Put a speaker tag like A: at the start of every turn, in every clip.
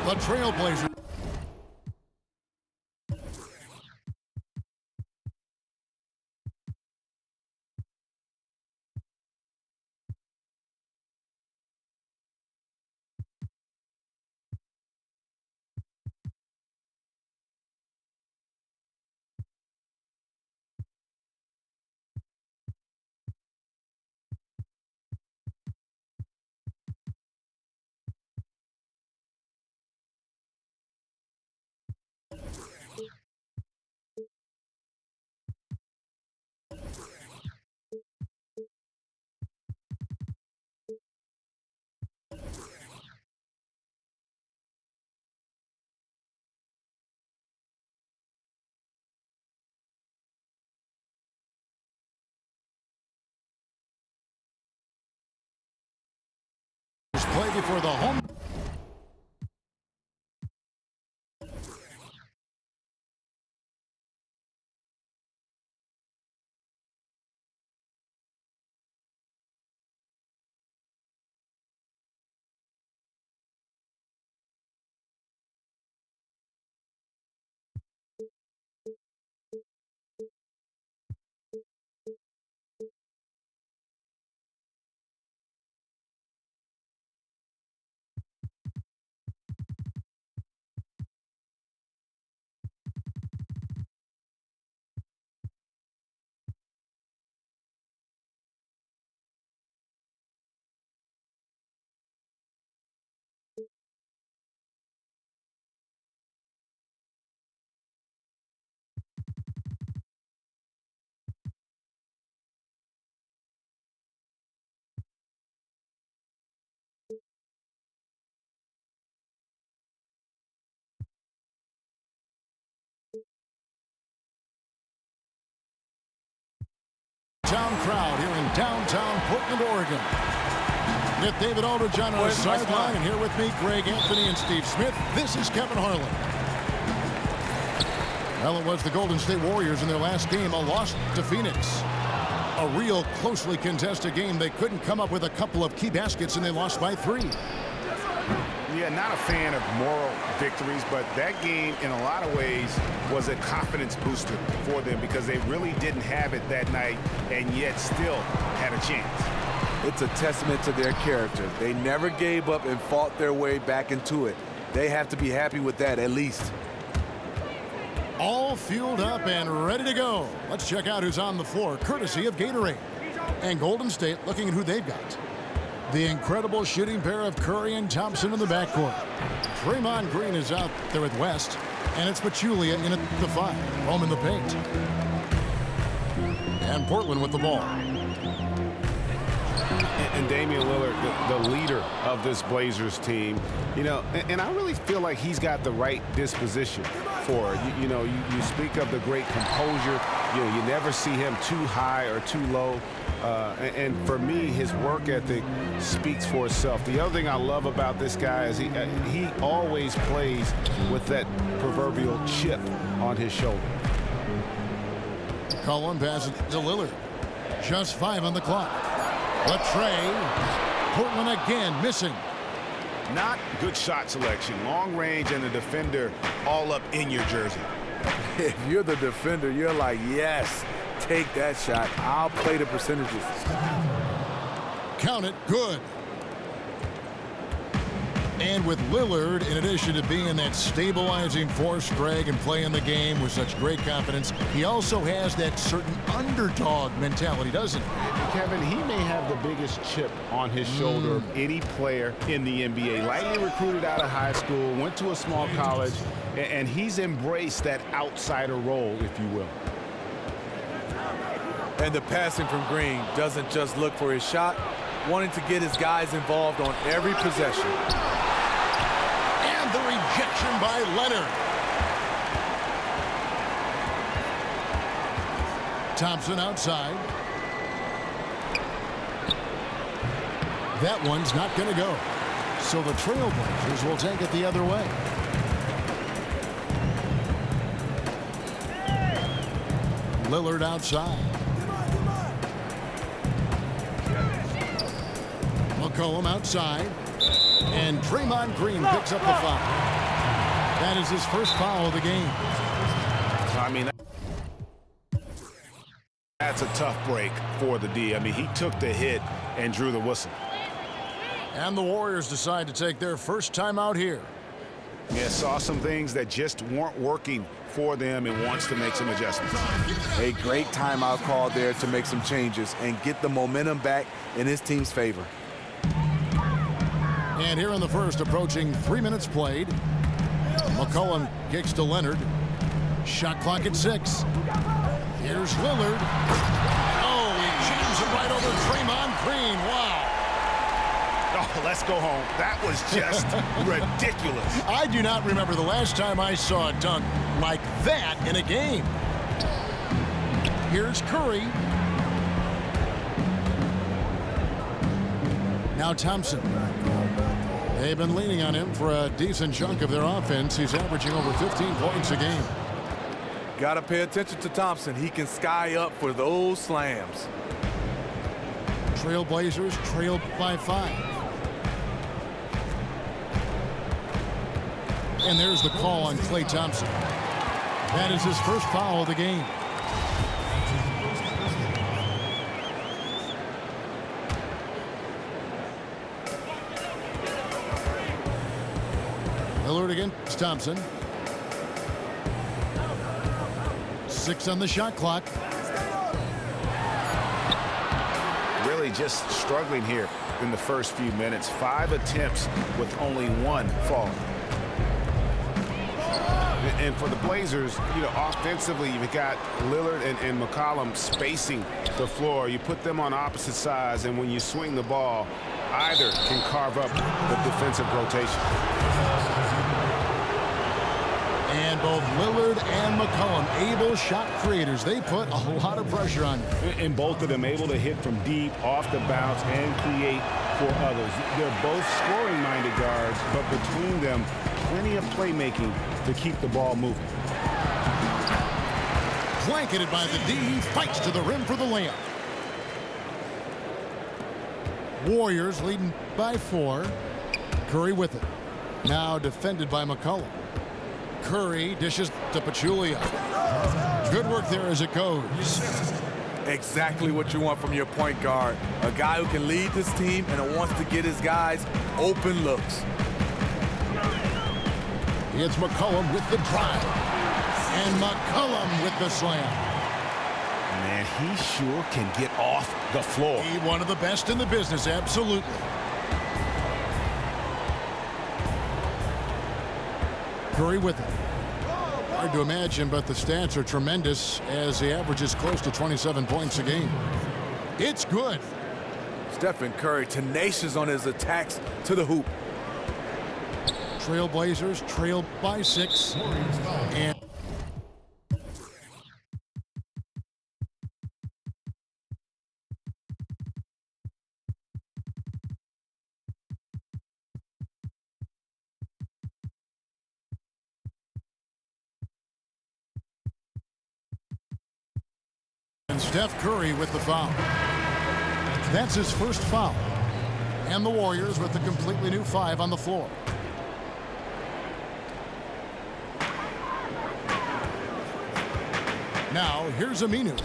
A: The Trailblazers. Play before the home. Town crowd here in downtown Portland, Oregon. With David Aldridge on our sideline, and here with me, Greg Anthony and Steve Smith. This is Kevin Harlan. Well, it was the Golden State Warriors in their last game, a loss to Phoenix. A real closely contested game. They couldn't come up with a couple of key baskets, and they lost by 3.
B: Yeah, not a fan of moral victories, but that game in a lot of ways was a confidence booster for them because they really didn't have it that night and yet still had a chance.
C: It's a testament to their character. They never gave up and fought their way back into it. They have to be happy with that at least.
A: All fueled up and ready to go. Let's check out who's on the floor, courtesy of Gatorade. And Golden State looking at who they've got. The incredible shooting pair of Curry and Thompson in the backcourt. Draymond Green is out there with West, and it's Pachulia in at the 5. Rome in the paint. And Portland with the ball.
B: And Damian Lillard, the leader of this Blazers team, you know, and I really feel like he's got the right disposition for it. You know, you speak of the great composure. You know, you never see him too high or too low. And for me, his work ethic speaks for itself. The other thing I love about this guy is he always plays with that proverbial chip on his shoulder.
A: Cullen passes to Lillard. Just 5 on the clock. The tray. Portland again missing.
B: Not good shot selection. Long range and the defender all up in your jersey.
C: If you're the defender, you're like, yes, take that shot. I'll play the percentages.
A: Count it. Good. And with Lillard, in addition to being that stabilizing force, Greg, and playing the game with such great confidence, he also has that certain underdog mentality, doesn't he?
B: Kevin, he may have the biggest chip on his shoulder of any player in the NBA. Lightly recruited out of high school, went to a small college, and he's embraced that outsider role, if you will.
D: And the passing from Green doesn't just look for his shot, wanting to get his guys involved on every possession.
A: And the rejection by Leonard. Thompson outside. That one's not going to go. So the Trailblazers will take it the other way. Lillard outside. McCollum outside. And Draymond Green picks up the foul. That is his first foul of the game.
B: I mean, that's a tough break for the D. I mean, he took the hit and drew the whistle.
A: And the Warriors decide to take their first time out here.
B: Yeah, saw some things that just weren't working for them and wants to make some adjustments.
C: A great timeout call there to make some changes and get the momentum back in his team's favor.
A: And here in the first, approaching 3 minutes played. McCollum kicks to Leonard. Shot clock at 6. Here's Lillard. Oh, he jams it right over Draymond Green. Wow.
B: Oh, let's go home. That was just ridiculous.
A: I do not remember the last time I saw a dunk like that in a game. Here's Curry. Now Thompson. They've been leaning on him for a decent chunk of their offense. He's averaging over 15 points a game.
D: Got to pay attention to Thompson. He can sky up for those slams.
A: Trailblazers trailed by 5. And there's the call on Klay Thompson. That is his first foul of the game. Lillard against Thompson. 6 on the shot clock.
B: Really just struggling here in the first few minutes. 5 attempts with only 1 fall. And for the Blazers, you know, offensively, you've got Lillard and McCollum spacing the floor. You put them on opposite sides, and when you swing the ball, either can carve up the defensive rotation.
A: And both Lillard and McCollum, able shot creators. They put a lot of pressure on you.
B: And both of them able to hit from deep, off the bounce, and create for others. They're both scoring-minded guards, but between them, plenty of playmaking to keep the ball moving.
A: Blanketed by the D, he fights to the rim for the layup. Warriors leading by 4. Curry with it. Now defended by McCollum. Curry dishes to Pachulia. Good work there as it goes.
D: Exactly what you want from your point guard. A guy who can lead this team and wants to get his guys open looks.
A: It's McCollum with the drive. And McCollum with the slam.
B: Man, he sure can get off the floor.
A: He one of the best in the business, absolutely. Curry with it. Hard to imagine, but the stats are tremendous as he averages close to 27 points a game. It's good.
D: Steph and Curry tenacious on his attacks to the hoop.
A: Trailblazers trail by 6. And Steph Curry with the foul. That's his first foul. And the Warriors with a completely new 5 on the floor. Now, here's Aminu.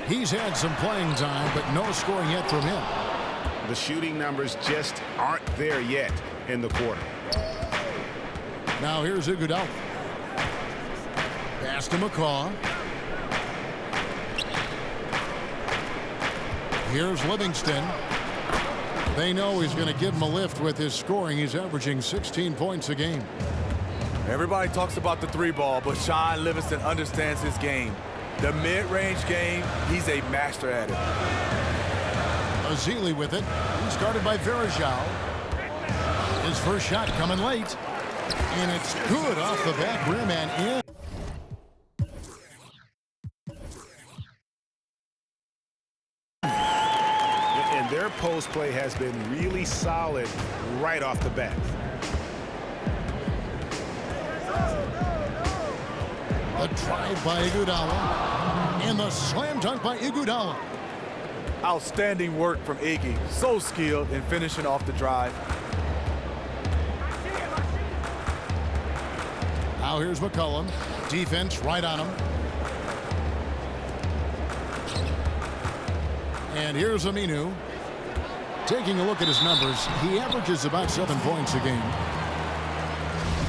A: He's had some playing time, but no scoring yet from him.
B: The shooting numbers just aren't there yet in the quarter.
A: Now, here's Iguodala. Pass to McCaw. Here's Livingston. They know he's going to give him a lift with his scoring. He's averaging 16 points a game.
D: Everybody talks about the 3-ball, but Sean Livingston understands his game. The mid-range game, he's a master at it.
A: Azili with it. He's guarded by Varejao. His first shot coming late. And it's good off the back rim and in.
B: And their post play has been really solid right off the bat.
A: A drive by Iguodala. And the slam dunk by Iguodala.
D: Outstanding work from Iggy. So skilled in finishing off the drive.
A: Now here's McCollum. Defense right on him. And here's Aminu. Taking a look at his numbers, he averages about 7 points a game.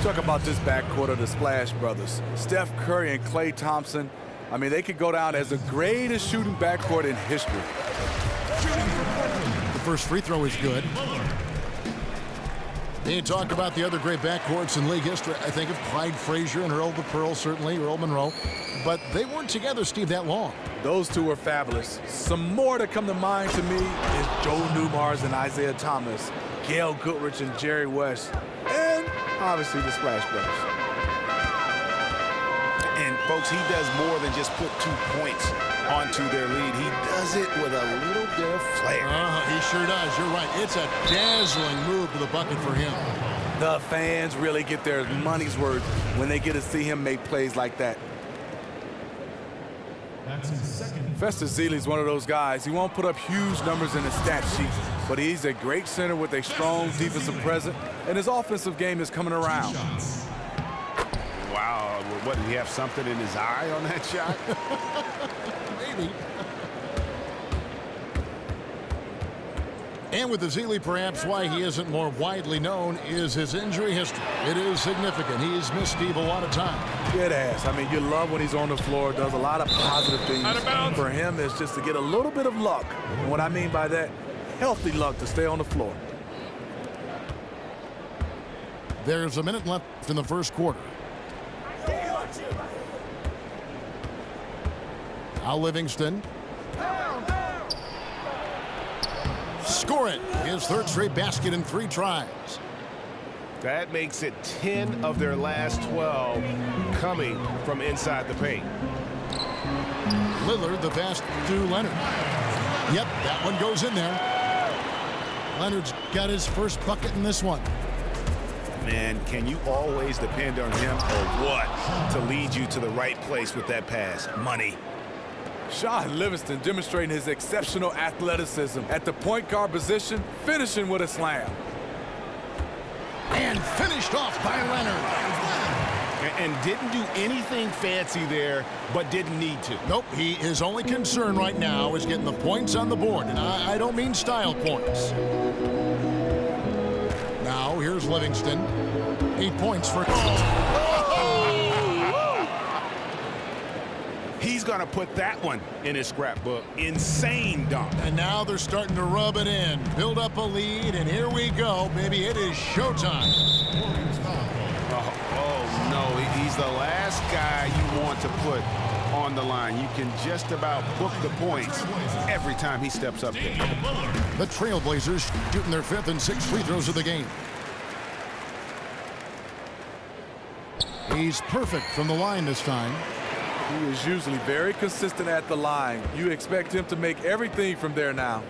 D: Talk about this backcourt of the Splash Brothers. Steph Curry and Klay Thompson. I mean, they could go down as the greatest shooting backcourt in history.
A: The first free throw is good. You talk about the other great backcourts in league history. I think of Clyde Frazier and Earl the Pearl, certainly, Earl Monroe. But they weren't together, Steve, that long.
D: Those two were fabulous. Some more to come to mind to me is Joe Newmars and Isaiah Thomas, Gail Goodrich and Jerry West, and obviously the Splash Brothers.
B: And, folks, he does more than just put 2 points onto their lead. He does it with a little bit of flair.
A: He sure does. You're right. It's a dazzling move to the bucket for him.
D: The fans really get their money's worth when they get to see him make plays like that. Festus Ezeli's one of those guys. He won't put up huge numbers in his stat sheet, but he's a great center with a strong defensive presence, and his offensive game is coming around.
B: Wow, what, did he have something in his eye on that shot?
A: Maybe. And with Ezeli, perhaps why he isn't more widely known is his injury history. It is significant. He's missed Steve a lot of time.
D: It has. I mean, you love when he's on the floor, does a lot of positive things. For him, it's just to get a little bit of luck. And what I mean by that, healthy luck to stay on the floor.
A: There's a minute left in the first quarter. Now Livingston. Score it. His third straight basket in 3 tries.
B: That makes it 10 of their last 12 coming from inside the paint.
A: Lillard, the pass to Leonard. Yep, that one goes in there. Leonard's got his first bucket in this one.
B: Man, can you always depend on him or what to lead you to the right place with that pass? Money.
D: Sean Livingston demonstrating his exceptional athleticism at the point guard position, finishing with a slam.
A: And finished off by Leonard.
B: And didn't do anything fancy there, but didn't need to.
A: Nope, his only concern right now is getting the points on the board. And I don't mean style points. Now, here's Livingston. 8 points for...
B: He's going to put that one in his scrapbook. Insane dunk.
A: And now they're starting to rub it in. Build up a lead, and here we go, baby. It is showtime.
B: Oh, no. He's the last guy you want to put on the line. You can just about book the points every time he steps up there.
A: The Trailblazers shooting their 5th and 6th free throws of the game. He's perfect from the line this time.
D: He is usually very consistent at the line. You expect him to make everything from there now.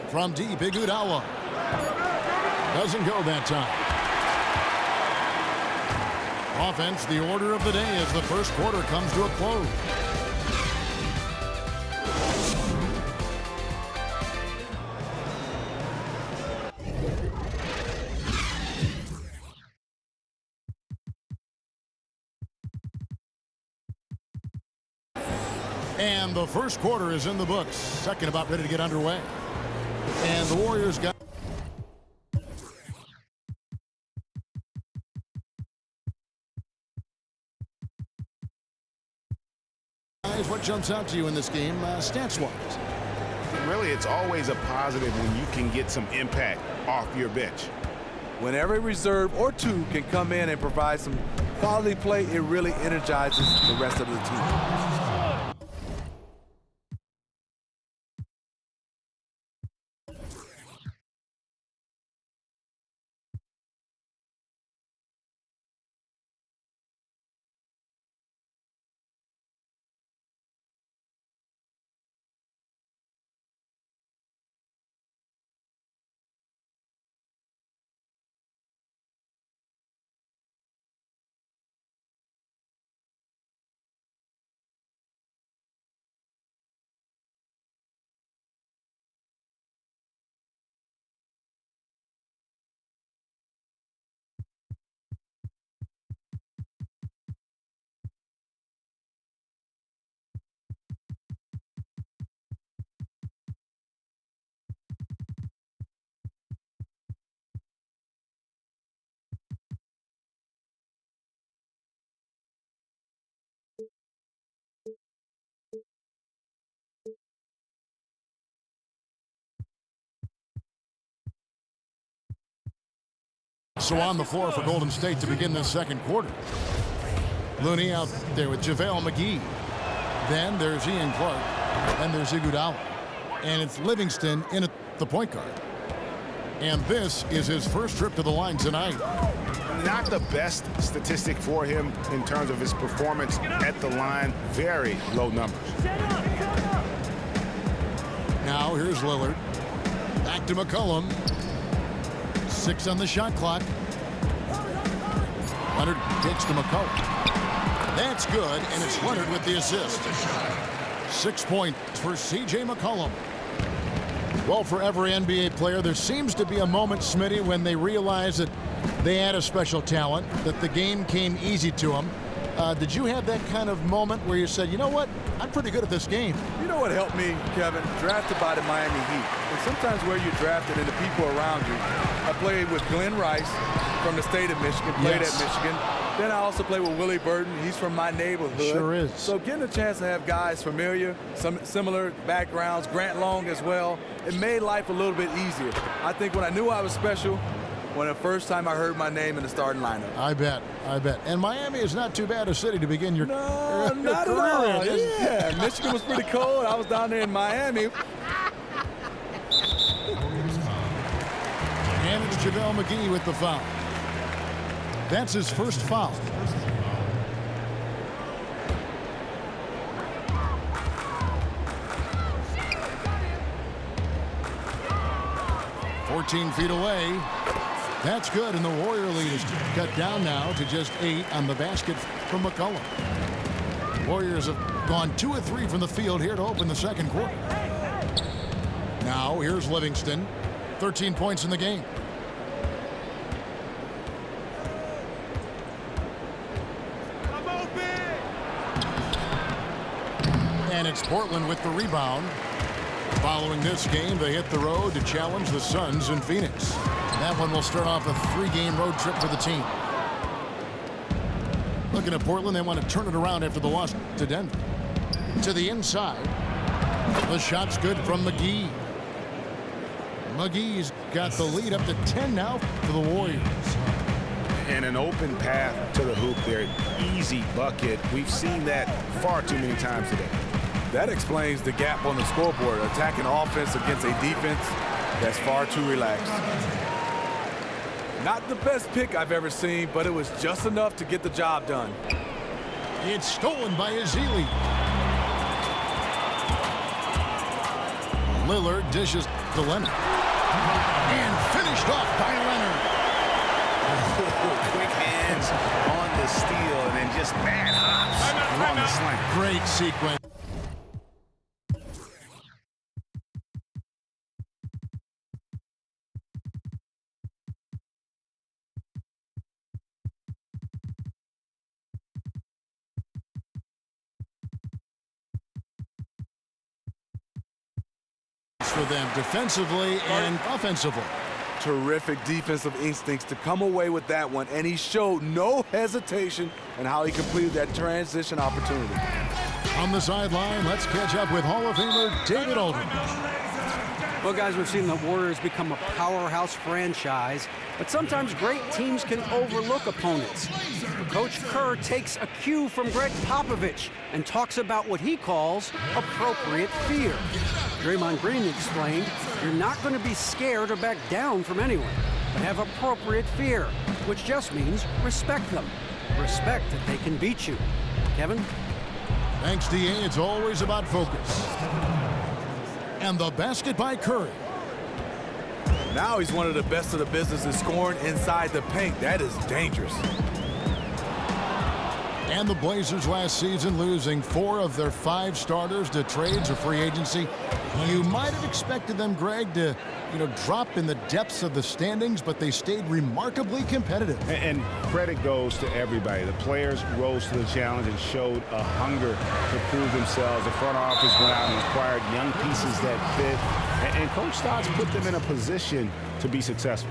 A: From deep, Iguodala. Doesn't go that time. Offense, the order of the day as the first quarter comes to a close. And the first quarter is in the books. Second about ready to get underway. And the Warriors got... What jumps out to you in this game, stats-wise?
B: Really, it's always a positive when you can get some impact off your bench.
D: Whenever a reserve or two can come in and provide some quality play, it really energizes the rest of the team.
A: also on the floor for Golden State to begin this second quarter. Looney out there with JaVale McGee. Then there's Ian Clark. Then there's Iguodala. And it's Livingston in at the point guard. And this is his first trip to the line tonight.
B: Not the best statistic for him in terms of his performance at the line. Very low numbers.
A: Now here's Lillard. Back to McCollum. 6 on the shot clock. Leonard takes to McCollum. That's good, and it's Leonard with the assist. 6 points for C.J. McCollum. Well, for every NBA player, there seems to be a moment, Smitty, when they realize that they had a special talent, that the game came easy to them. Did you have that kind of moment where you said, you know what, I'm pretty good at this game?
D: You know what helped me, Kevin? Drafted by the Miami Heat. And sometimes where you're drafted and the people around you. I played with Glenn Rice from the state of Michigan, played at Michigan. Then I also played with Willie Burton. He's from my neighborhood.
A: Sure is.
D: So getting a chance to have guys familiar, some similar backgrounds, Grant Long as well, it made life a little bit easier. I think when I knew I was special, when the first time I heard my name in the starting lineup.
A: I bet. And Miami is not too bad a city to begin your
D: No, not at all. Yeah, Michigan was pretty cold. I was down there in Miami.
A: And it's JaVale McGee with the foul. That's his first foul. "14 feet away." That's good, and the Warrior lead is cut down now to just 8 on the basket from McCollum. Warriors have gone 2 of 3 from the field here to open the second quarter. Now here's Livingston. 13 points in the game. And it's Portland with the rebound. Following this game, they hit the road to challenge the Suns in Phoenix. That one will start off a 3-game road trip for the team. Looking at Portland, they want to turn it around after the loss to Denver. To the inside. The shot's good from McGee. McGee's got the lead up to 10 now for the Warriors.
B: And an open path to the hoop there. Easy bucket. We've seen that far too many times today.
D: That explains the gap on the scoreboard. Attacking offense against a defense that's far too relaxed. Not the best pick I've ever seen, but it was just enough to get the job done.
A: It's stolen by Ezeli. Lillard dishes to Leonard. And finished off by Leonard.
B: Quick hands on the steal and then just bad hops on the slant.
A: Great sequence. For them defensively and offensively.
D: Terrific defensive instincts to come away with that one, and he showed no hesitation in how he completed that transition opportunity.
A: On the sideline, let's catch up with Hall of Famer David Aldridge.
E: Well, guys, we've seen the Warriors become a powerhouse franchise, but sometimes great teams can overlook opponents. Coach Kerr takes a cue from Greg Popovich and talks about what he calls appropriate fear. Draymond Green explained, you're not going to be scared or back down from anyone, but have appropriate fear, which just means respect them. Respect that they can beat you. Kevin?
A: Thanks, D.A. It's always about focus. And the basket by Curry.
D: Now he's one of the best of the business in scoring inside the paint. That is dangerous.
A: And the Blazers last season losing 4 of their 5 starters to trades or free agency. You might have expected them, Greg, to drop in the depths of the standings, but they stayed remarkably competitive.
B: And credit goes to everybody. The players rose to the challenge and showed a hunger to prove themselves. The front office went out and acquired young pieces that fit. And Coach Stotts put them in a position to be successful.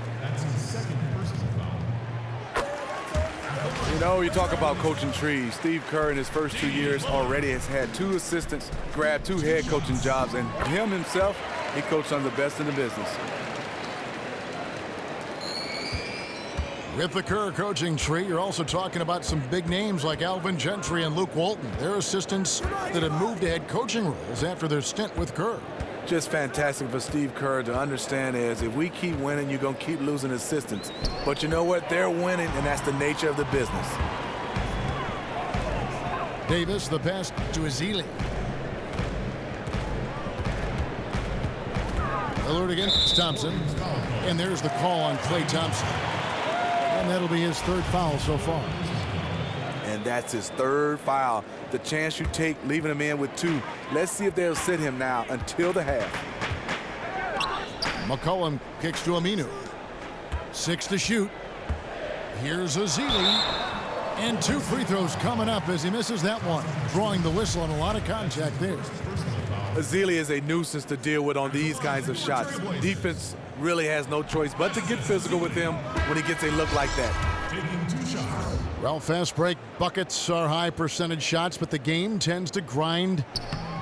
D: You know, you talk about coaching trees. Steve Kerr in his first 2 years already has had 2 assistants, grabbed 2 head coaching jobs, and him himself, he coached some of the best in the business.
A: With the Kerr coaching tree, you're also talking about some big names like Alvin Gentry and Luke Walton. They're assistants that have moved to head coaching roles after their stint with Kerr.
C: Just fantastic for Steve Kerr to understand is if we keep winning, you're going to keep losing assistants. But you know what? They're winning, and that's the nature of the business.
A: Davis, the pass to Ezeli. Lillard against Thompson. And there's the call on Klay Thompson. And that'll be his third foul so far.
C: And that's his third foul. The chance you take leaving him in with 2. Let's see if they'll sit him now until the half.
A: McCollum kicks to Aminu. 6 to shoot. Here's Ezeli. And 2 free throws coming up as he misses that one. Drawing the whistle and a lot of contact there.
C: Ezeli is a nuisance to deal with on these kinds of shots. Defense really has no choice but to get physical with him when he gets a look like that.
A: Well, fast break buckets are high percentage shots, but the game tends to grind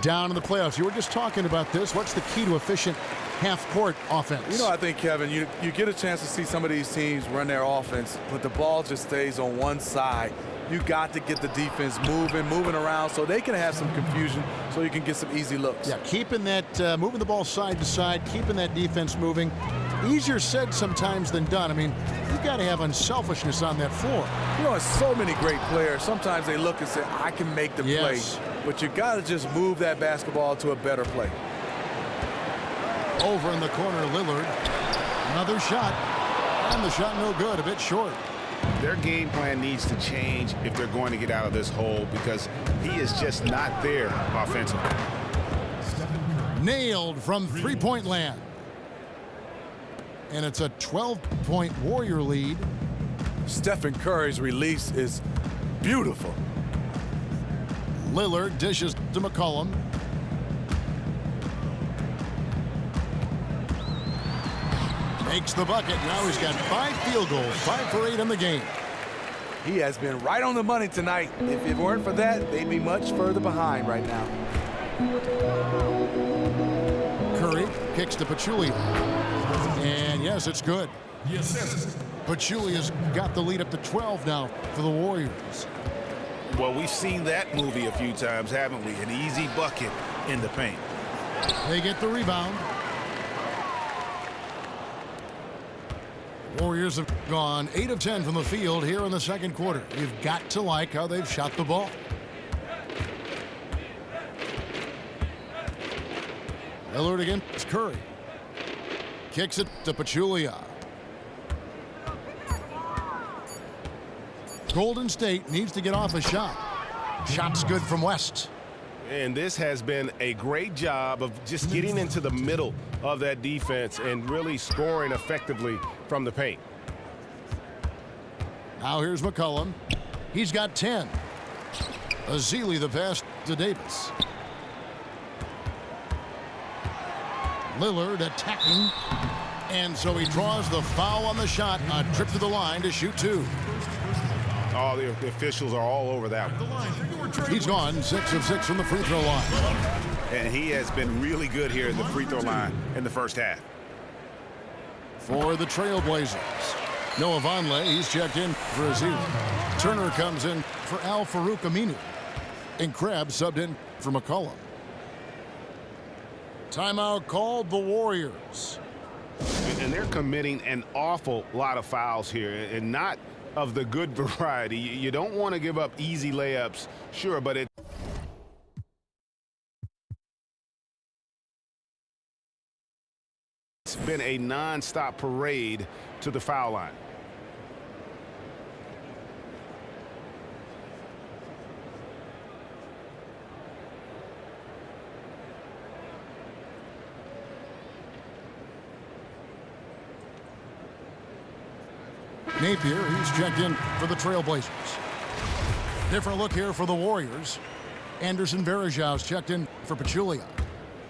A: down in the playoffs. You were just talking about this. What's the key to efficient half-court offense?
C: You know, I think, Kevin, you get a chance to see some of these teams run their offense, but the ball just stays on one side. You got to get the defense moving around so they can have some confusion so you can get some easy looks.
A: Yeah, keeping that, moving the ball side to side, keeping that defense moving. Easier said sometimes than done. I mean, you got to have unselfishness on that floor.
C: You know, it's so many great players. Sometimes they look and say, I can make the play. But you got to just move that basketball to a better play.
A: Over in the corner, Lillard. Another shot. And the shot no good, a bit short.
B: Their game plan needs to change if they're going to get out of this hole because he is just not there offensively.
A: Nailed from three-point land. And it's a 12-point Warrior lead.
C: Stephen Curry's release is beautiful.
A: Lillard dishes to McCollum. Makes the bucket. Now he's got 5 field goals, 5 for 8 in the game.
C: He has been right on the money tonight. If it weren't for that, they'd be much further behind right now.
A: Curry kicks to Pachulia. And yes, it's good. Pachulia's got the lead up to 12 now for the Warriors.
F: Well, we've seen that movie a few times, haven't we? An easy bucket in the paint.
A: They get the rebound. Warriors have gone 8 of 10 from the field here in the second quarter. You've got to like how they've shot the ball. Lillard against Curry. Kicks it to Pachulia. Golden State needs to get off a shot. Shot's good from West.
B: And this has been a great job of just getting into the middle of that defense and really scoring effectively from the paint.
A: Now here's McCollum. He's got 10. Ezeli the pass to Davis. Lillard attacking. And so he draws the foul on the shot. A trip to the line to shoot 2.
B: Oh, the officials are all over that one.
A: He's gone 6 of 6 from the free throw line.
F: And he has been really good here at the free throw line in the first half.
A: For the Trailblazers, Noah Vonleh, he's checked in for Ezeli. Turner comes in for Al-Farouq Aminu. And Krabs subbed in for McCollum. Timeout called the Warriors.
B: And they're committing an awful lot of fouls here, and not of the good variety. You don't want to give up easy layups, sure, but it's been a non-stop parade to the foul line.
A: Napier, he's checked in for the Trailblazers. Different look here for the Warriors. Anderson Varejau's checked in for Pachulia.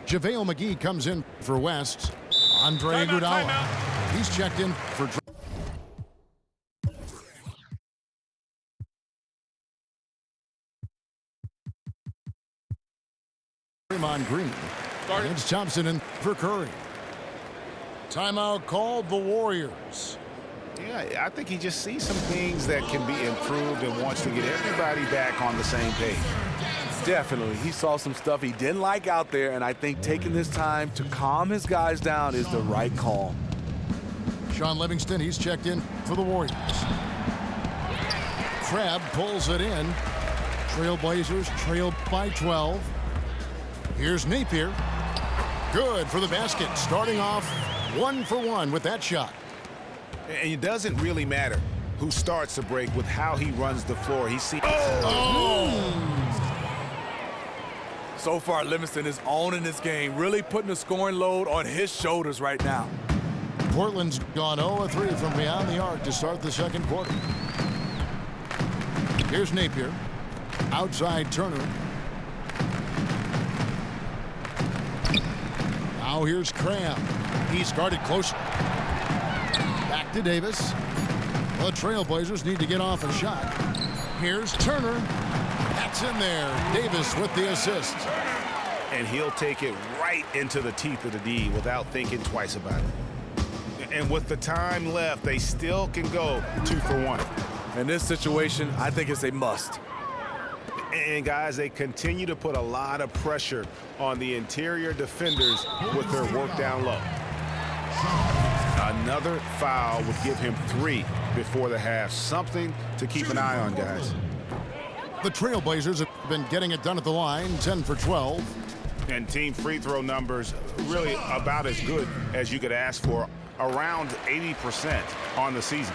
A: JaVale McGee comes in for West. Andre Iguodala, he's checked in for Draymond Green. And it's Thompson in for Curry. Timeout called the Warriors.
B: Yeah, I think he just sees some things that can be improved and wants to get everybody back on the same page.
C: Definitely. He saw some stuff he didn't like out there, and I think taking this time to calm his guys down is the right call.
A: Sean Livingston, he's checked in for the Warriors. Crabbe pulls it in. Trailblazers trail by 12. Here's Napier. Good for the basket. Starting off 1 for 1 with that shot.
B: And it doesn't really matter who starts the break with how he runs the floor. He sees.
C: So far, Livingston is owning this game, really putting the scoring load on his shoulders right now.
A: Portland's gone 0-3 from beyond the arc to start the second quarter. Here's Napier. Outside Turner. Now here's Crabbe. He's guarded close. Back to Davis. The Trailblazers need to get off a shot. Here's Turner. That's in there. Davis with the assist.
B: And he'll take it right into the teeth of the D without thinking twice about it. And with the time left, they still can go 2 for 1.
C: In this situation, I think it's a must.
B: And guys, they continue to put a lot of pressure on the interior defenders with their work down low. Another foul would give him 3 before the half. Something to keep an eye on, guys.
A: The Trailblazers have been getting it done at the line, 10 for 12.
B: And team free throw numbers really about as good as you could ask for, around 80% on the season.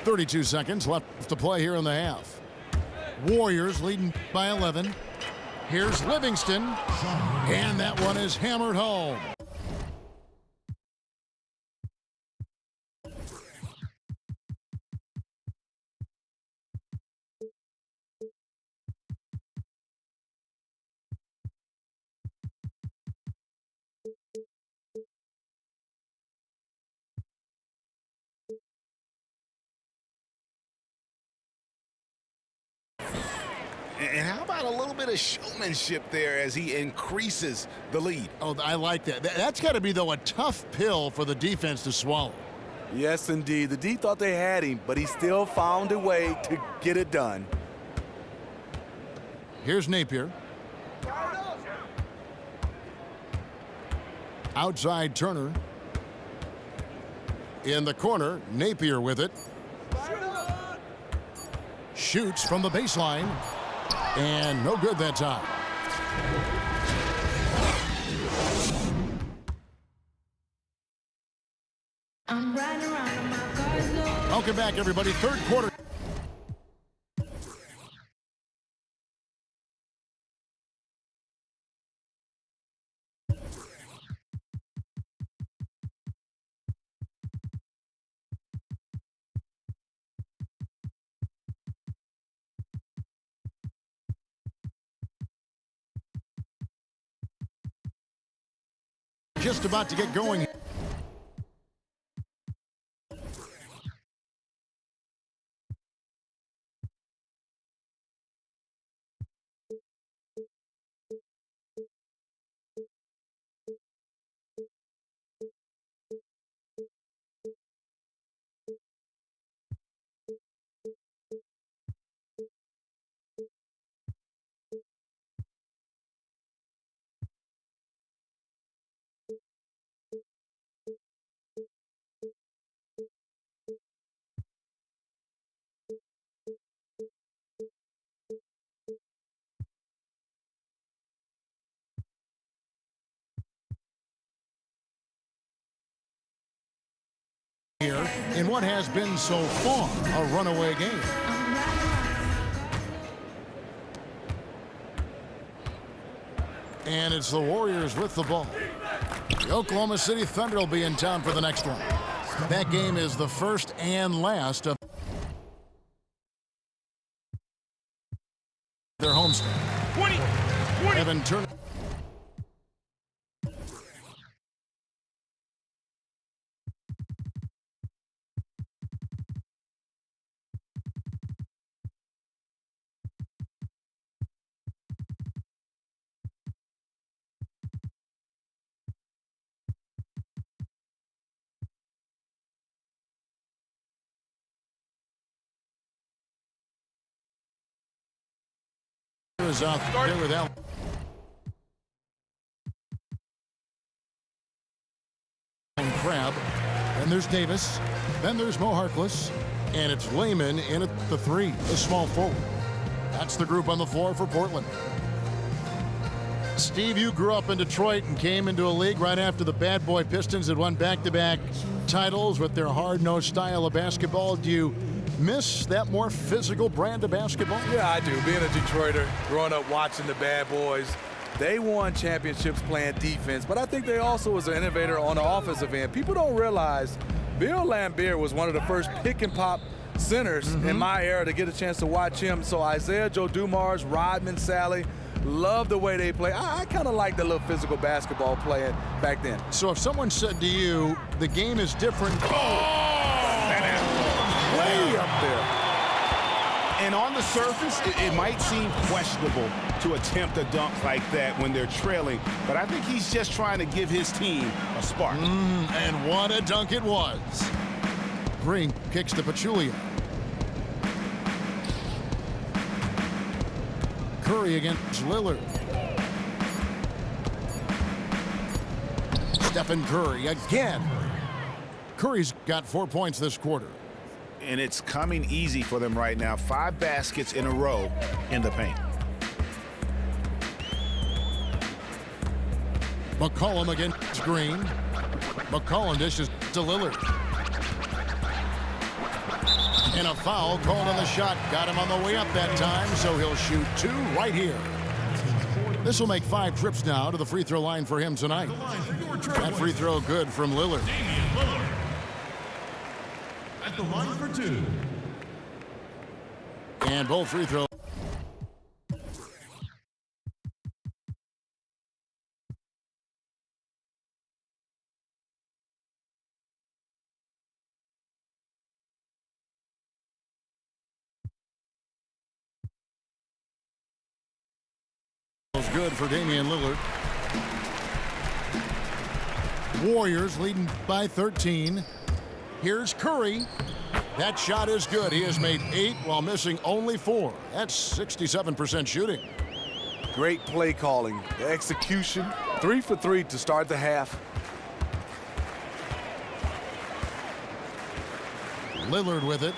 A: 32 seconds left to play here in the half. Warriors leading by 11. Here's Livingston, and that one is hammered home.
B: And how about a little bit of showmanship there as he increases the lead?
A: Oh, I like that. That's got to be, though, a tough pill for the defense to swallow.
C: Yes, indeed. The D thought they had him, but he still found a way to get it done.
A: Here's Napier. Outside Turner. In the corner, Napier with it. Shoots from the baseline. And no good that time.
G: I'm riding around on my car's low.
A: Welcome back, everybody. Third quarter. Just about to get going. Here in what has been so far a runaway game. And it's the Warriors with the ball. The Oklahoma City Thunder will be in town for the next one. That game is the first and last of their homestand. 20. Evan Turner. is out there with Allen. Crab. Then there's Davis. Then there's Mo Harkless. And it's Layman in at the 3, the small forward. That's the group on the floor for Portland. Steve, you grew up in Detroit and came into a league right after the Bad Boy Pistons had won back-to-back titles with their hard-nosed style of basketball. Do you miss that more physical brand of basketball?
C: Yeah, I do. Being a Detroiter, growing up watching the Bad Boys, they won championships playing defense, but I think they also was an innovator on the offensive end. People don't realize Bill Laimbeer was one of the first pick-and-pop centers in my era to get a chance to watch him. So Isaiah Joe Dumars, Rodman, Sally, love the way they play. I kind of like the little physical basketball playing back then.
A: So if someone said to you, the game is different.
C: Way up there.
B: And on the surface, it might seem questionable to attempt a dunk like that when they're trailing, but I think he's just trying to give his team a spark.
A: And what a dunk it was. Green kicks to Pachulia. Curry against Lillard. Stephen Curry again. Curry's got 4 points this quarter.
B: And it's coming easy for them right now. 5 baskets in a row in the paint.
A: McCollum against Green. McCollum dishes to Lillard. And a foul called on the shot. Got him on the way up that time, so he'll shoot 2 right here. This will make 5 trips now to the free throw line for him tonight. That free throw good from Lillard.
H: Damian Lillard at the line for 2.
A: And both free throws. Good for Damian Lillard. Warriors leading by 13. Here's Curry. That shot is good. He has made 8 while missing only 4. That's 67% shooting.
C: Great play calling. The execution. 3 for 3 to start the half.
A: Lillard with it.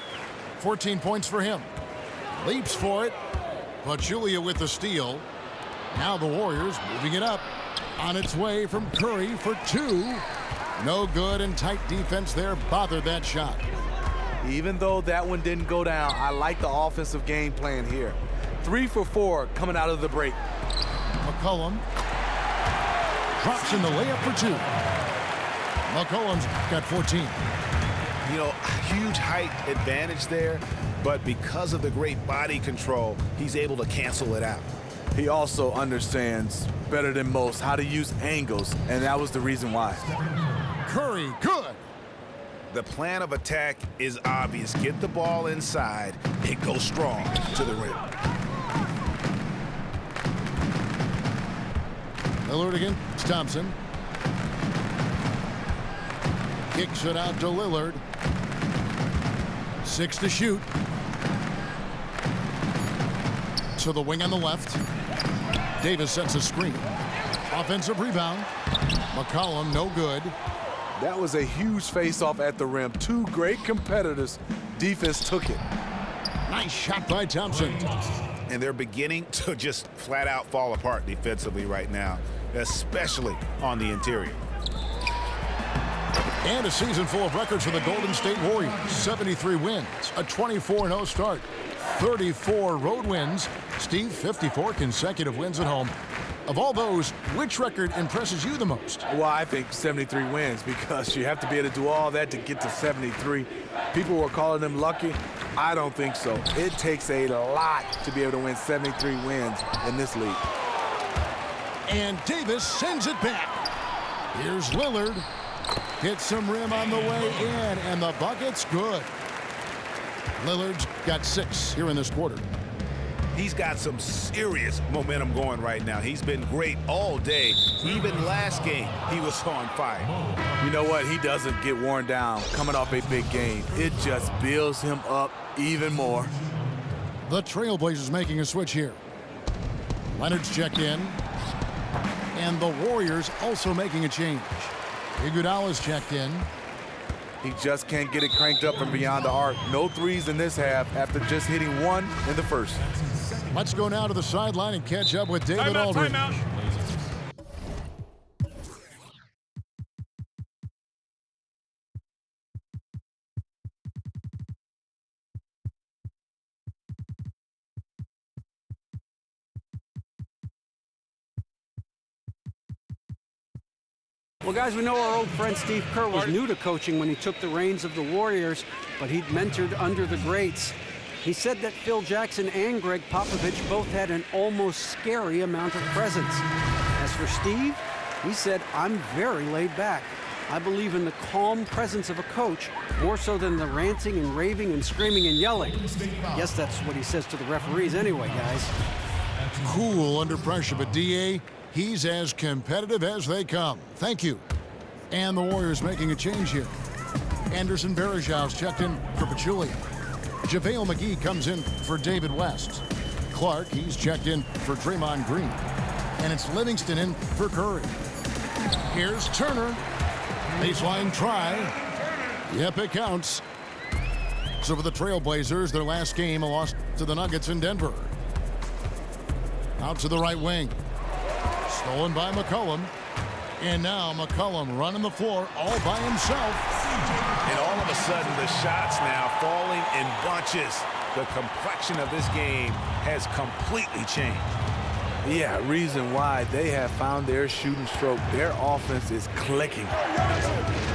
A: 14 points for him. Leaps for it. Pachulia with the steal. Now the Warriors moving it up. On its way from Curry for 2. No good, and tight defense there bothered that shot.
C: Even though that one didn't go down, I like the offensive game plan here. 3 for 4 coming out of the break.
A: McCollum drops in the layup for 2. McCollum's got 14.
B: You know, huge height advantage there, but because of the great body control, he's able to cancel it out.
C: He also understands better than most how to use angles, and that was the reason why.
A: Curry, good.
B: The plan of attack is obvious. Get the ball inside. It goes strong to the rim.
A: Lillard against Thompson. Kicks it out to Lillard. 6 to shoot. To the wing on the left. Davis sets a screen. Offensive rebound. McCollum, no good.
C: That was a huge face-off at the rim. 2 great competitors. Defense took it.
A: Nice shot by Thompson.
B: And they're beginning to just flat out fall apart defensively right now, especially on the interior.
A: And a season full of records for the Golden State Warriors. 73 wins, a 24-0 start, 34 road wins. Steve, 54 consecutive wins at home. Of all those, which record impresses you the most?
C: Well, I think 73 wins, because you have to be able to do all that to get to 73. People were calling them lucky. I don't think so. It takes a lot to be able to win 73 wins in this league.
A: And Davis sends it back. Here's Lillard. Gets some rim on the way in, and the bucket's good. Lillard's got 6 here in this quarter.
B: He's got some serious momentum going right now. He's been great all day. Even last game, he was on fire.
C: You know what? He doesn't get worn down coming off a big game. It just builds him up even more.
A: The Trailblazers making a switch here. Leonard's checked in. And the Warriors also making a change. Iguodala's checked in.
C: He just can't get it cranked up from beyond the arc. No threes in this half after just hitting one in the first.
A: Let's go now to the sideline and catch up with David Aldridge.
E: Well, guys, we know our old friend Steve Kerr was new to coaching when he took the reins of the Warriors, but he'd mentored under the greats. He said that Phil Jackson and Greg Popovich both had an almost scary amount of presence. As for Steve, he said, "I'm very laid back. I believe in the calm presence of a coach more so than the ranting and raving and screaming and yelling." Guess that's what he says to the referees anyway, guys.
A: Cool under pressure, but DA, he's as competitive as they come. Thank you. And the Warriors making a change here. Anderson Varejão's checked in for Pachulia. JaVale McGee comes in for David West. Clark, he's checked in for Draymond Green. And it's Livingston in for Curry. Here's Turner. Baseline try. Yep, it counts. So for the Trailblazers, their last game, a loss to the Nuggets in Denver. Out to the right wing. Stolen by McCollum. And now McCollum running the floor all by himself.
F: And all of a sudden, the shots now falling in bunches. The complexion of this game has completely changed.
C: Yeah, reason why they have found their shooting stroke. Their offense is clicking.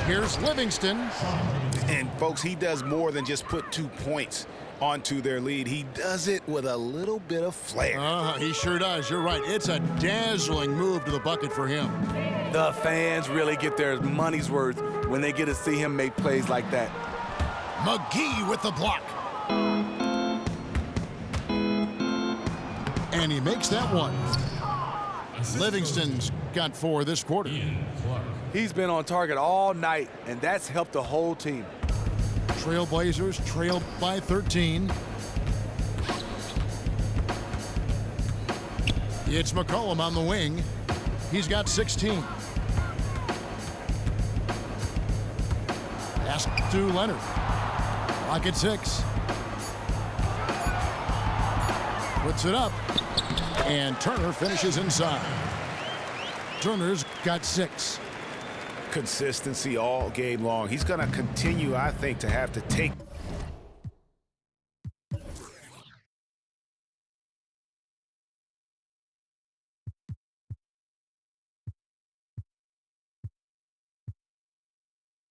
A: Here's Livingston.
B: And, folks, he does more than just put 2 points onto their lead. He does it with a little bit of flair.
A: He sure does. You're right. It's a dazzling move to the bucket for him.
C: The fans really get their money's worth when they get to see him make plays like that.
A: McGee with the block. And he makes that one. Livingston's got 4 this quarter.
C: He's been on target all night, and that's helped the whole team.
A: Trailblazers trail by 13. It's McCollum on the wing. He's got 16. Pass to Leonard. Clock at 6. Puts it up. And Turner finishes inside. Turner's got 6.
B: Consistency all game long. He's going to continue, I think, to have to take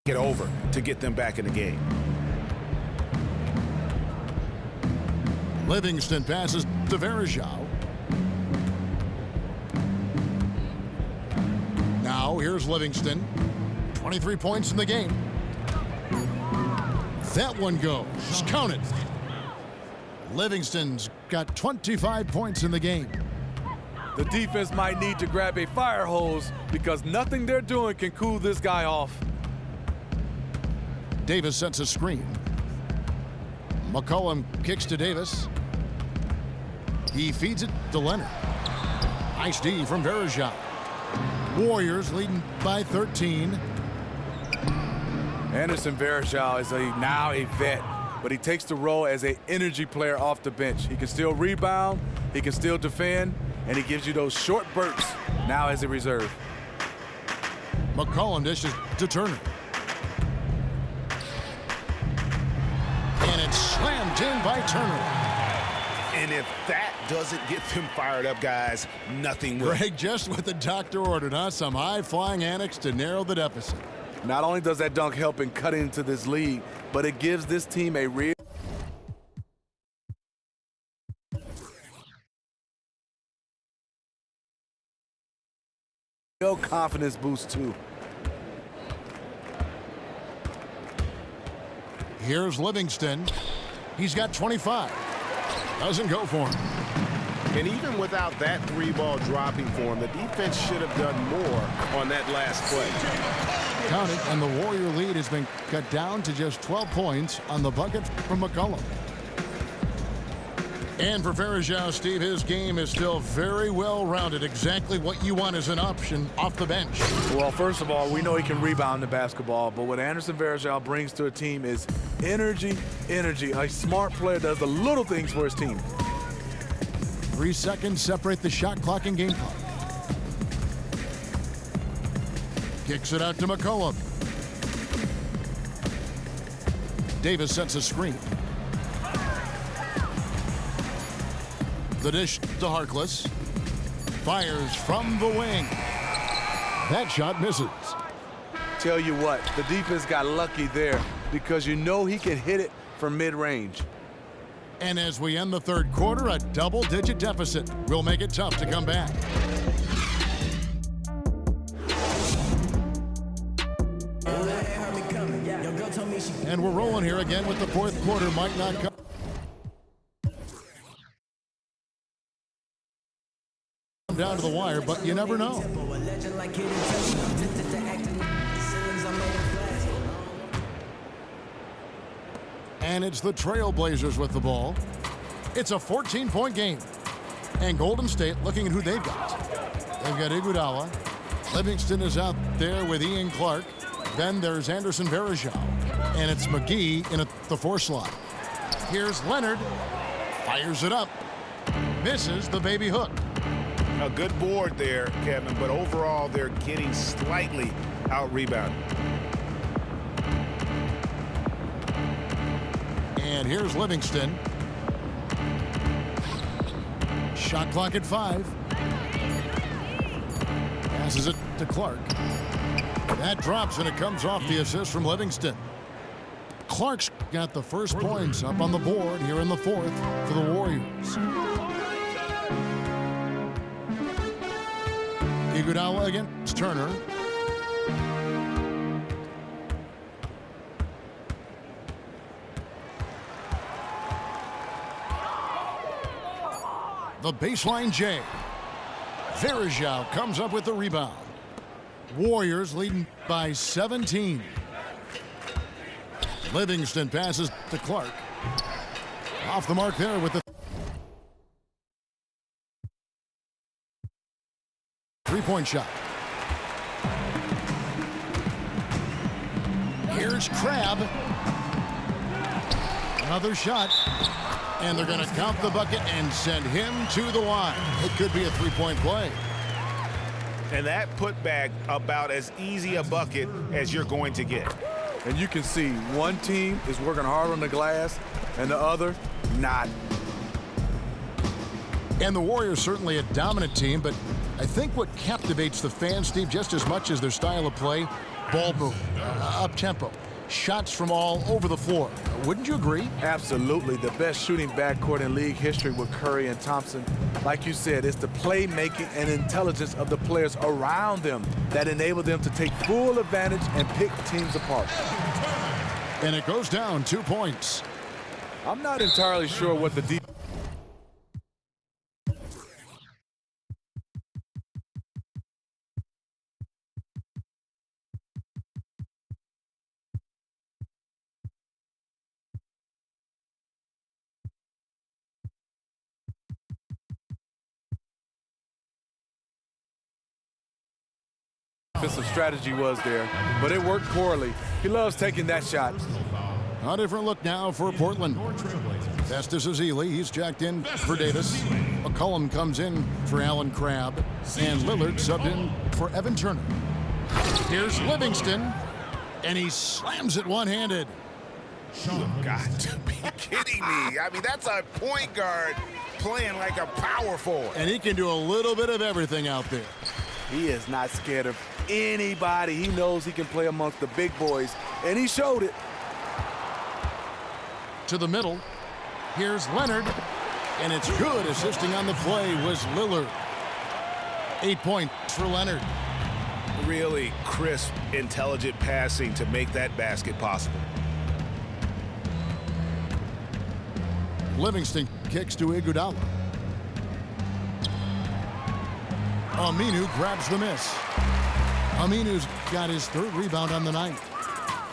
B: it over to get them back in the game.
A: Livingston passes to Varejão. Now here's Livingston. 23 points in the game. That one goes. Count it. Livingston's got 25 points in the game.
C: The defense might need to grab a fire hose because nothing they're doing can cool this guy off.
A: Davis sets a screen. McCollum kicks to Davis. He feeds it to Leonard. Nice D from Varejão. Warriors leading by 13.
C: Anderson Varejão is now a vet, but he takes the role as an energy player off the bench. He can still rebound, he can still defend, and he gives you those short bursts now as a reserve.
A: McCollum dishes to Turner. And it's slammed in by Turner.
B: And if that doesn't get them fired up, guys, nothing will.
A: Greg, just what the doctor ordered, huh? Some high-flying annex to narrow the deficit.
C: Not only does that dunk help in cutting into this lead, but it gives this team a real confidence boost, too.
A: Here's Livingston. He's got 25. Doesn't go for him.
B: And even without that 3-ball dropping for him, the defense should have done more on that last play.
A: Count it, and the Warrior lead has been cut down to just 12 points on the bucket from McCollum. And for Varejao, Steve, his game is still very well-rounded. Exactly what you want as an option off the bench.
C: Well, first of all, we know he can rebound the basketball, but what Anderson Varejao brings to a team is energy. A smart player does the little things for his team.
A: 3 seconds separate the shot clock and game clock. Kicks it out to McCollum. Davis sets a screen. The dish to Harkless. Fires from the wing. That shot misses.
C: Tell you what, the defense got lucky there because you know he can hit it from mid-range.
A: And as we end the third quarter, a double-digit deficit will make it tough to come back. And we're rolling here again with the fourth quarter. Might not come down to the wire, but you never know. And it's the Trailblazers with the ball. It's a 14-point game. And Golden State looking at who they've got. They've got Iguodala. Livingston is out there with Ian Clark. Then there's Anderson Varejao. And it's McGee in the 4 slot. Here's Leonard. Fires it up. Misses the baby hook.
B: A good board there, Kevin, but overall they're getting slightly out-rebounded.
A: And here's Livingston. Shot clock at 5. Passes it to Clark. That drops, and it comes off the assist from Livingston. Clark's got the first points up on the board here in the fourth for the Warriors. Iguodala against Turner. The baseline J. Varejao comes up with the rebound. Warriors leading by 17. Livingston passes to Clark. Off the mark there with the three-point shot. Here's Crabbe. Another shot. And they're going to count the bucket and send him to the line. It could be a three-point play.
B: And that putback about as easy a bucket as you're going to get.
C: And you can see one team is working hard on the glass and the other not.
A: And the Warriors certainly a dominant team, but I think what captivates the fans, Steve, just as much as their style of play, ball movement, up-tempo, shots from all over the floor. Wouldn't you agree?
C: Absolutely. The best shooting backcourt in league history with Curry and Thompson. Like you said, it's the playmaking and intelligence of the players around them that enable them to take full advantage and pick teams apart.
A: And it goes down 2 points.
C: I'm not entirely sure what the defense. Defensive strategy was there, but it worked poorly. He loves taking that shot.
A: A different look now for Portland. Festus Ezeli, he's jacked in for Davis. McCollum comes in for Allen Crabbe. And Lillard subbed in for Evan Turner. Here's Livingston, and he slams it one-handed.
B: You've got to be kidding me. I mean, that's a point guard playing like a power forward.
A: And he can do a little bit of everything out there.
C: He is not scared of anybody. He knows he can play amongst the big boys, and he showed it.
A: To the middle. Here's Leonard, and it's good. Assisting on the play was Lillard. 8 points for Leonard.
B: Really crisp, intelligent passing to make that basket possible.
A: Livingston kicks to Iguodala. Aminu grabs the miss. Aminu's got his third rebound on the night.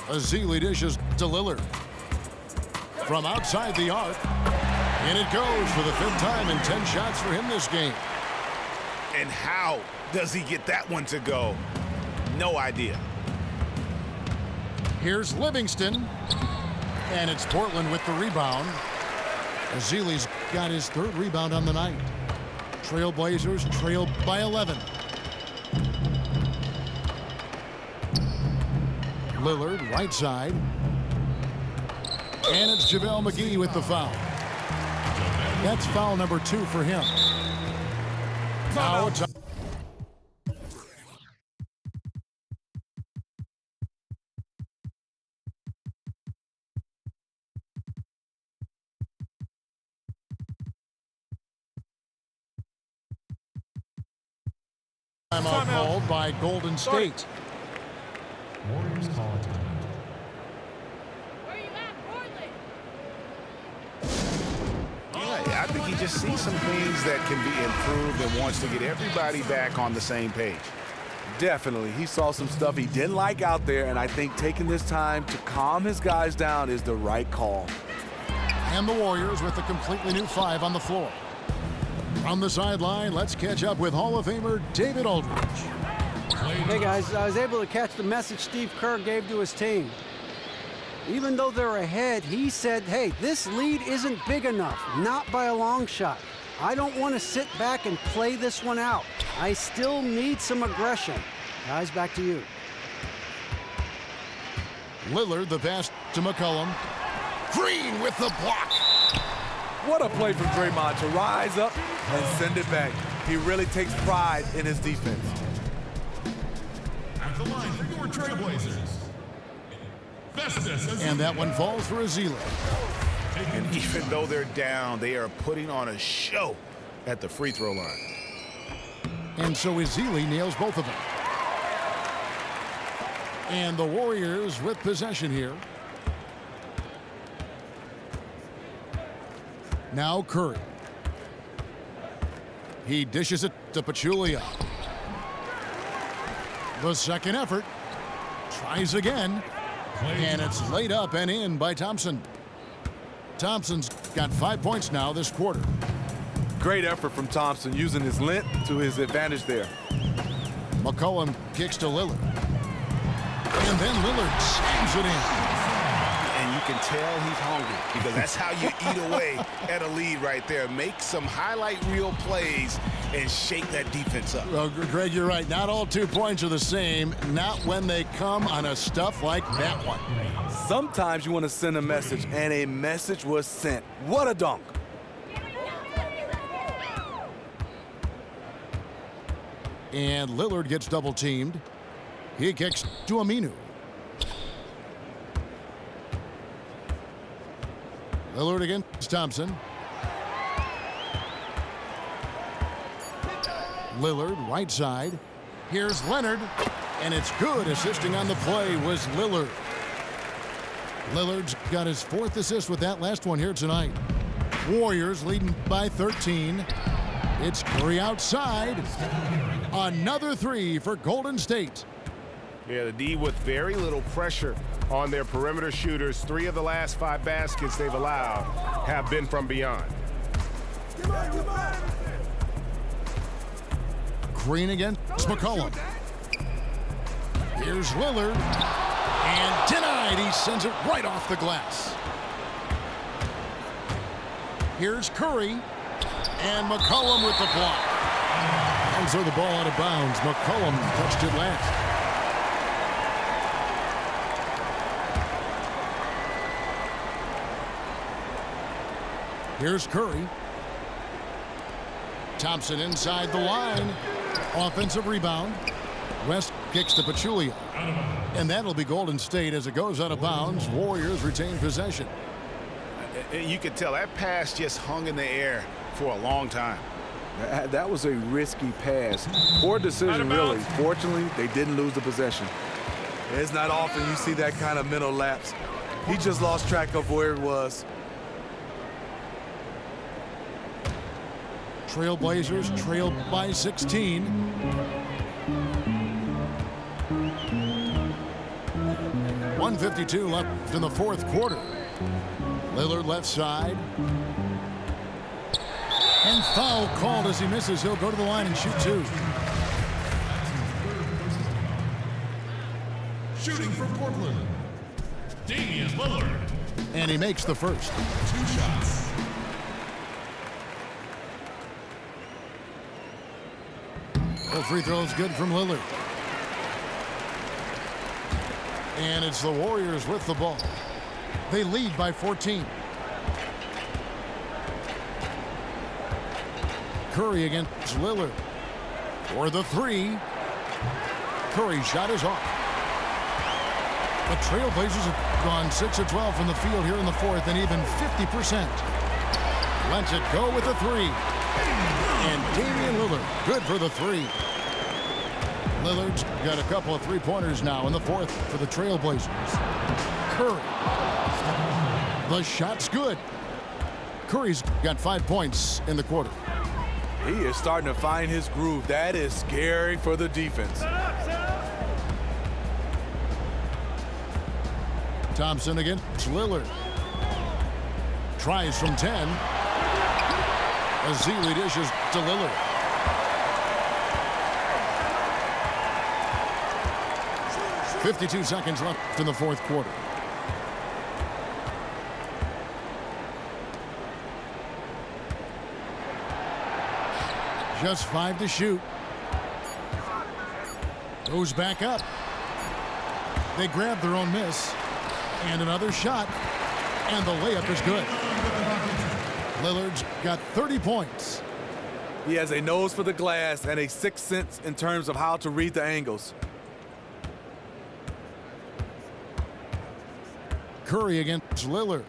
A: Ezeli dishes to Lillard. From outside the arc, And it goes for the 5th time and 10 shots for him this game.
F: And how does he get that one to go? No idea.
A: Here's Livingston. And it's Portland with the rebound. Ezeli's got his 3rd rebound on the night. Trailblazers trail by 11. Lillard, right side. And it's JaVale McGee with the foul. That's foul number 2 for him. Now it's timeout called by Golden State.
H: Warriors call it timeout.
F: Yeah, I think he just sees some things that can be improved and wants to get everybody back on the same page.
C: Definitely. He saw some stuff he didn't like out there, and I think taking this time to calm his guys down is the right call.
A: And the Warriors with a completely new 5 on the floor. On the sideline, let's catch up with Hall of Famer David Aldridge.
E: Hey guys, I was able to catch the message Steve Kerr gave to his team. Even though they're ahead, he said, hey, this lead isn't big enough, not by a long shot. I don't want to sit back and play this one out. I still need some aggression. Guys, back to you.
A: Lillard, the pass to McCollum. Green with the block.
C: What a play from Draymond to rise up and send it back. He really takes pride in his defense.
H: At the line for your Trailblazers.
A: And that one falls for Ezeli.
F: And even though they're down, they are putting on a show at the free throw line.
A: And so Ezeli nails both of them. And the Warriors with possession here. Now Curry. He dishes it to Pachulia. The second effort. Tries again. And it's laid up and in by Thompson. Thompson's got 5 points now this quarter.
C: Great effort from Thompson, using his length to his advantage there.
A: McCollum kicks to Lillard. And then Lillard slams it in.
F: And you can tell he's hungry because that's how you eat away at a lead right there. Make some highlight reel plays and shake that defense up.
A: Well, Greg, you're right. Not all 2 points are the same. Not when they come on a stuff like that one.
C: Sometimes you want to send a message, and a message was sent. What a dunk.
A: And Lillard gets double teamed. He kicks to Aminu. Lillard against Thompson. Lillard, right side. Here's Leonard, and it's good. Assisting on the play was Lillard. Lillard's got his 4th assist with that last one here tonight. Warriors leading by 13. It's Curry outside. Another 3 for Golden State.
B: Yeah, the D with very little pressure on their perimeter shooters. 3 of the last 5 baskets they've allowed have been from beyond.
A: Green against McCollum. Here's Lillard. And denied. He sends it right off the glass. Here's Curry. And McCollum with the block. And so the ball out of bounds. McCollum touched it last. Here's Curry. Thompson inside the line. Offensive rebound. West kicks to Pachulia. And that'll be Golden State as it goes out of bounds. Warriors retain possession.
F: You could tell that pass just hung in the air for a long time.
C: That was a risky pass. Poor decision, really. Fortunately, they didn't lose the possession. It's not often you see that kind of mental lapse. He just lost track of where it was.
A: Trailblazers trail by 16. .152 left in the 4th quarter. Lillard left side. And foul called as he misses. He'll go to the line and shoot two.
H: Shooting for Portland, Damian Lillard.
A: And he makes the first.
H: 2 shots.
A: The free throw is good from Lillard. And it's the Warriors with the ball. They lead by 14. Curry against Lillard. For the three. Curry's shot is off. The Trailblazers have gone 6 of 12 from the field here in the fourth and even 50%. Lets it go with the three. And Damian Lillard, good for the three. Lillard's got a couple of three-pointers now in the fourth for the Trailblazers. Curry. The shot's good. Curry's got 5 points in the quarter.
C: He is starting to find his groove. That is scary for the defense.
A: Thompson against Lillard. Tries from 10. Azili dishes to Lillard. .52 seconds left in the fourth quarter. Just 5 to shoot. Goes back up. They grab their own miss. And another shot. And the layup is good. Lillard's got 30 points.
C: He has a nose for the glass and a sixth sense in terms of how to read the angles.
A: Curry against Lillard.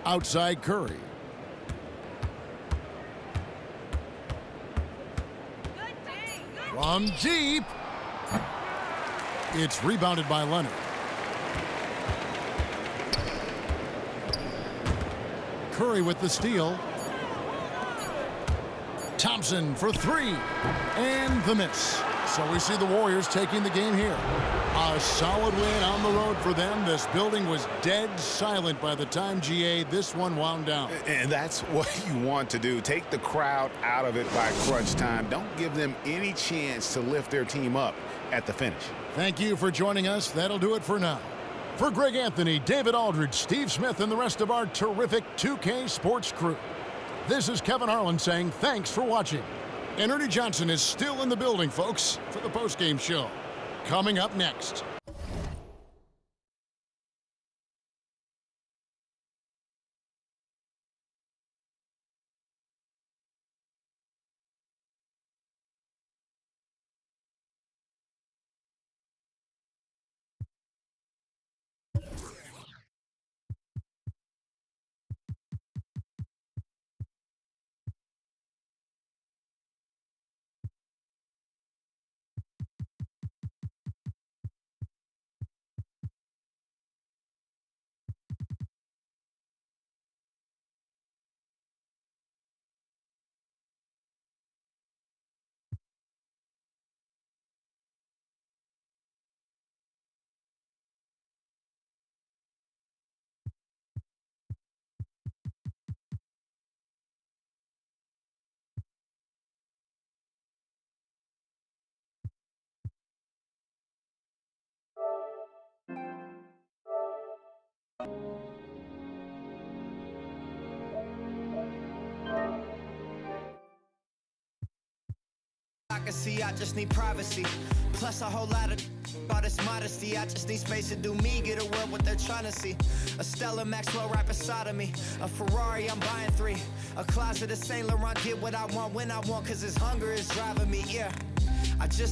A: Outside Curry. From deep. It's rebounded by Leonard. Curry with the steal. Thompson for three. And the miss. So we see the Warriors taking the game here. A solid win on the road for them. This building was dead silent by the time, GA, this one wound down.
F: And that's what you want to do. Take the crowd out of it by crunch time. Don't give them any chance to lift their team up at the finish.
A: Thank you for joining us. That'll do it for now. For Greg Anthony, David Aldridge, Steve Smith, and the rest of our terrific 2K Sports crew, this is Kevin Harlan saying thanks for watching. And Ernie Johnson is still in the building, folks, for the postgame show. Coming up next.
I: I just need privacy. Plus a whole lot of all this modesty. I just need space to do me, get a world what they're trying to see. A Stella Maxwell right beside of me. A Ferrari, I'm buying 3. A closet of Saint Laurent, get what I want when I want, cause this hunger is driving me, yeah. I just